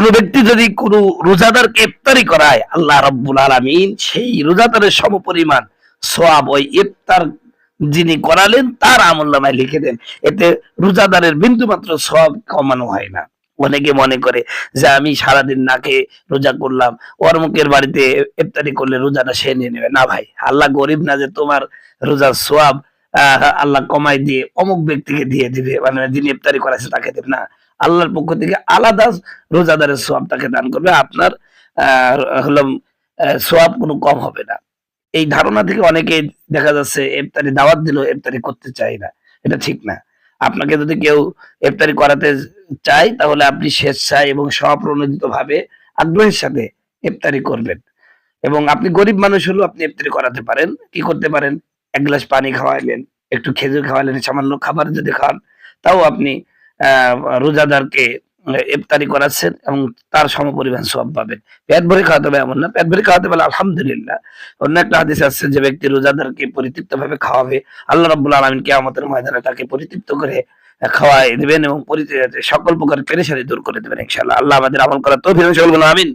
কোন ব্যক্তি যদি কোন রোজাদারকে ইফতারি করায়, আল্লাহ রাব্বুল আলামিন সেই রোজাদারের সমপরিমাণ সওয়াব ওই ইফতার যিনি করালেন তার আমলনামায় লিখে দেন। এতে রোজাদারের বিন্দুমাত্র সওয়াব কমানো হয় না। অনেকে মনে করে যে আমি সারাদিন না খেয়ে রোজা করলাম, ওর মুখের বাড়িতে ইফতারি করলে রোজাটা সে নিয়ে নেবে। না ভাই, আল্লাহ গরিব না যে তোমার রোজার সওয়াব আল্লাহ কমাই দিয়ে অমুক ব্যক্তিকে দিয়ে দিবে, মানে যিনি ইফতারি করাছে তাকে দেবে না। আল্লাহর পক্ষ থেকে আলাদা রোজাদারের সওয়াব তাকে দান করবে। আপনার হলো সওয়াব কোনো কম হবে না। এই ধারণা থেকে অনেকেই দেখা যাচ্ছে ইফতারি দাওয়াত দিলেও ইফতারি করতে চায় না। এটা ঠিক না। আপনাকে যদি কেউ ইফতারি করাতে চায় তাহলে আপনি স্বেচ্ছায় এবং স্বপ্রণোদিতভাবে আগ্রহের সাথে ইফতারি করবেন। এবং আপনি গরিব মানুষ হলেও আপনি ইফতারি করাতে পারেন। কি করতে পারেন? ১ গ্লাস পানি খাওয়াইলেন, একটু খেজুর খাওয়াইলেন, সামান্য খাবার যদি খান, তাও আপনি আ রোজাদারকে ইফতারি করাচ্ছেন এবং তার সমপরিমাণ সওয়াব পাবেন। পেট ভরে খাওয়াতে হবে এমন না। পেট ভরে খাওয়াতে পারলে আলহামদুলিল্লাহ। অন্য একটা হাদিসে আসছে যে ব্যক্তি রোজাদারকে পরিতৃপ্তভাবে খাওয়াবে, আল্লাহ রাব্বুল আলামিন কিয়ামতের ময়দানে তাকে পরিতৃপ্ত করে খাওয়ায় দিবেন এবং সকল প্রকার পেরেশানি দূর করে দিবেন ইনশাআল্লাহ। আল্লাহ আমাদের আমল করার তৌফিক দান করুন। আমিন।